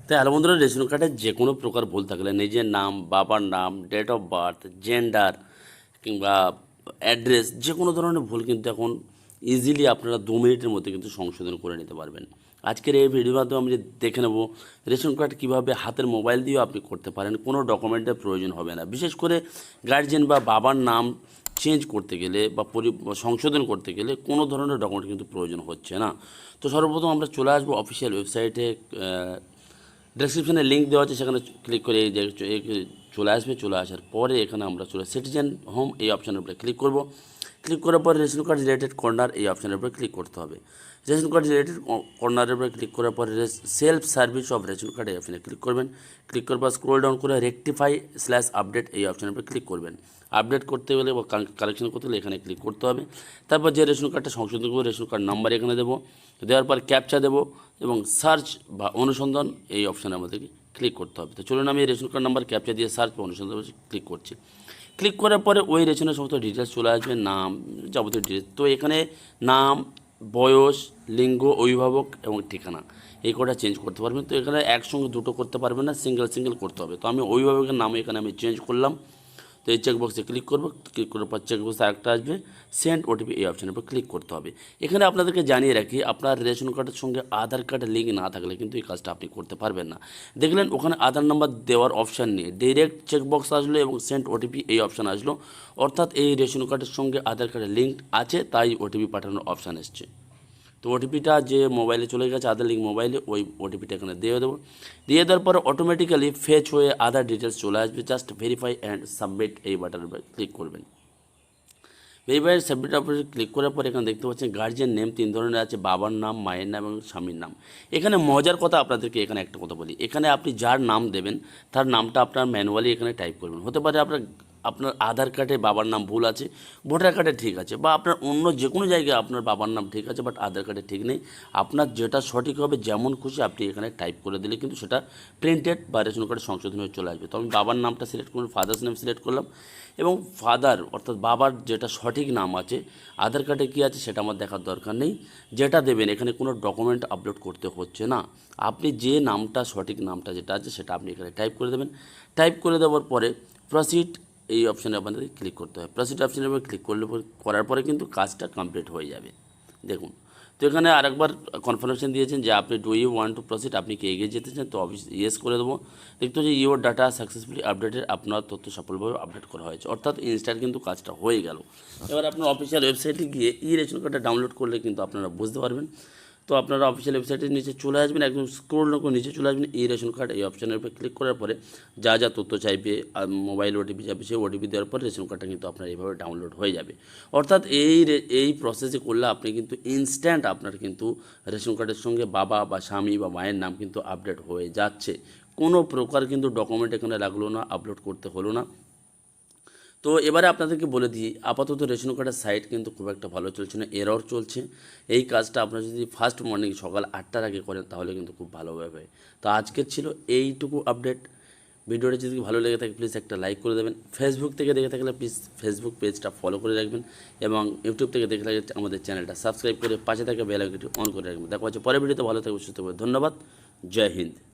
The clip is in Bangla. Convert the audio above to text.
তাই হ্যালো বন্ধুরা, রেশন কার্ডে যে কোনো প্রকার ভুল থাকলে নিজের নাম, বাবার নাম, ডেট অফ বার্থ, জেন্ডার কিংবা অ্যাড্রেস যে কোনো ধরনের ভুল কিন্তু এখন ইজিলি আপনারা 2 মিনিটের মধ্যে কিন্তু সংশোধন করে নিতে পারবেন। আজকের এই ভিডিওর মাধ্যমে আমি দেখে নেব রেশন কার্ড কীভাবে হাতের মোবাইল দিয়েও আপনি করতে পারেন, কোনো ডকুমেন্টের প্রয়োজন হবে না। বিশেষ করে গার্জিয়ান বা বাবার নাম চেঞ্জ করতে গেলে বা সংশোধন করতে গেলে কোনো ধরনের ডকুমেন্ট কিন্তু প্রয়োজন হচ্ছে না। তো সর্বপ্রথম আমরা চলে আসবো অফিসিয়াল ওয়েবসাইটে। ডেসক্রিপশনে লিঙ্ক দেওয়া আছে, সেখানে ক্লিক করে এই যে চলে আসবে। চলে আসার পরে এখানে আমরা চলে সিটিজেন হোম এই অপশানের উপরে ক্লিক করব। ক্লিক করার পর রেশন কার্ড রিলেটেড কর্নার এই অপশানের উপরে ক্লিক করতে হবে। রেশন কার্ড রিলেটেড কর্নারের উপরে ক্লিক করার পরে self service of ration card এই অপশানে ক্লিক করবেন। ক্লিক করার পর স্ক্রল ডাউন করে রেকটিফাই/আপডেট এই অপশানের উপরে ক্লিক করবেন। আপডেট করতে গেলে বা কালেকশন করতে গেলে এখানে ক্লিক করতে হবে। তারপর যে রেশন কার্ডটা সংশোধন করবো রেশন কার্ড নাম্বার এখানে দেবো। দেওয়ার পর ক্যাপচা দেবো এবং সার্চ বা অনুসন্ধান এই অপশানে আমাদেরকে ক্লিক করতে হবে। তো চলুন আমি রেশন কার্ড নাম্বার ক্যাপচা দিয়ে সার্চ বা অনুসন্ধান ক্লিক করছি। ক্লিক করার পরে ওই রেশনের সমস্ত ডিটেলস চলে আসবে, নাম, যাবতীয় ডিটেলস। তো এখানে নাম, বয়স, লিঙ্গ, অভিভাবক এবং ঠিকানা এই কটা চেঞ্জ করতে পারবেন। তো এখানে একসঙ্গে দুটো করতে পারবেন না, সিঙ্গেল করতে হবে। তো আমি অভিভাবকের নাম এখানে আমি চেঞ্জ করলাম। তো এই চেকবক্সে ক্লিক করবো। ক্লিক করার পর চেকবক্সে আরেকটা আসবে, সেন্ড ওটিপি এই অপশানের উপর ক্লিক করতে হবে। এখানে আপনাদেরকে জানিয়ে রাখি, আপনার রেশন কার্ডের সঙ্গে আধার কার্ডের লিঙ্ক না থাকলে কিন্তু এই কাজটা আপনি করতে পারবেন না। দেখলেন ওখানে আধার নাম্বার দেওয়ার অপশান নেই, ডিরেক্ট চেকবক্স আসলো এবং সেন্ড ওটিপি এই অপশান আসলো। অর্থাৎ এই রেশন কার্ডের সঙ্গে আধার কার্ডের লিঙ্ক আছে, তাই ওটিপি পাঠানোর অপশান এসছে। তো ওটিপিটা যে মোবাইলে চলে গেছে আধার লিঙ্ক মোবাইলে, ওই ওটিপিটা এখানে দিয়ে দেবো। দিয়ে দেওয়ার পরে অটোমেটিক্যালি ফেচ হয়ে আধার ডিটেলস চলে আসবে। জাস্ট ভেরিফাই অ্যান্ড সাবমিট এই বাটনের উপর ক্লিক করবেন। ভেরিফাই সাবমিট অপশনে ক্লিক করার পর এখানে দেখতে পাচ্ছেন গার্জিয়ান নেম 3 ধরনের আছে, বাবার নাম, মায়ের নাম এবং স্বামীর নাম। এখানে মজার কথা আপনাদেরকে এখানে একটা কথা বলি, এখানে আপনি যার নাম দেবেন তার নামটা আপনার ম্যানুয়ালি এখানে টাইপ করবেন। হতে পারে আপনার আপনার আধার কার্ডে বাবার নাম ভুল আছে, ভোটার কার্ডে ঠিক আছে, বা আপনার অন্য যে কোনো জায়গায় আপনার বাবার নাম ঠিক আছে বাট আধার কার্ডে ঠিক নেই। আপনার যেটা সঠিক হবে যেমন খুশি আপনি এখানে টাইপ করে দিলে কিন্তু সেটা প্রিন্টেড বা রেশন কার্ডে সংশোধন হয়ে চলে আসবে। তো আমি বাবার নামটা সিলেক্ট করলাম, ফাদার্স নেম সিলেক্ট করলাম এবং ফাদার অর্থাৎ বাবার যেটা সঠিক নাম আছে, আধার কার্ডে কী আছে সেটা আমার দেখার দরকার নেই। যেটা দেবেন এখানে কোনো ডকুমেন্ট আপলোড করতে হচ্ছে না। আপনি যে নামটা সঠিক নামটা যেটা আছে সেটা আপনি এখানে টাইপ করে দেবেন। টাইপ করে দেওয়ার পরে প্রসিড এই অপশানে আপনাদের ক্লিক করতে হবে। প্রসিড অপশানের উপর ক্লিক করার পরে কিন্তু কাজটা কমপ্লিট হয়ে যাবে। দেখুন, তো এখানে আরেকবার কনফার্মেশন দিয়েছেন যে আপনি do you want to proceed, আপনি কি এগিয়ে যেতে চান? তো অবশ্যই ইয়েস করে দেবো। দেখতে হচ্ছে ইউর ডাটা সাকসেসফুলি আপডেটেড, আপনার তথ্য সফলভাবে আপডেট করা হয়েছে, অর্থাৎ ইনস্ট্যান্ট কিন্তু কাজটা হয়ে গেল। এবার আপনার অফিসিয়াল ওয়েবসাইটে গিয়ে রেশন কার্ডটা ডাউনলোড করলে কিন্তু আপনারা বুঝতে পারবেন। তো আপনারা অফিসিয়াল ওয়েবসাইটের নিচে চলে আসবেন, একদম স্ক্রোল করে নিচে চলে আসবেন, রেশন কার্ড এই অপশানের উপর ক্লিক করার পরে যা যা তথ্য চাইবে, মোবাইল ওটিপি চাইবে, সেই ওটিপি দেওয়ার পর রেশন কার্ডটা কিন্তু আপনার এইভাবে ডাউনলোড হয়ে যাবে। অর্থাৎ এই প্রসেসে করলে আপনি কিন্তু ইনস্ট্যান্ট আপনার কিন্তু রেশন কার্ডের সঙ্গে বাবা বা স্বামী বা মায়ের নাম কিন্তু আপডেট হয়ে যাচ্ছে। কোনো প্রকার কিন্তু ডকুমেন্ট এখানে লাগলো না, আপলোড করতে হলো না। তো এবারে আপনাদেরকে বলে দিই, আপাতত রেশন কার্ডের সাইট কিন্তু খুব একটা ভালো চলছে না, এরর চলছে। এই কাজটা আপনারা যদি ফার্স্ট মর্নিং সকাল 8টার আগে করেন তাহলে কিন্তু খুব ভালোভাবে হয়। তো আজকের ছিল এইটুকু আপডেট। ভিডিওটা যদি ভালো লেগে থাকে প্লিজ একটা লাইক করে দেবেন। ফেসবুক থেকে দেখে থাকলে প্লিজ ফেসবুক পেজটা ফলো করে রাখবেন এবং ইউটিউব থেকে দেখে থাকলে আমাদের চ্যানেলটা সাবস্ক্রাইব করে পাশে থাকা বেল আইকনটি অন করে রাখবেন। দেখা হচ্ছে পরের ভিডিওতে। ভালো থাকবে, সুস্থ থাকবে। ধন্যবাদ। জয় হিন্দ।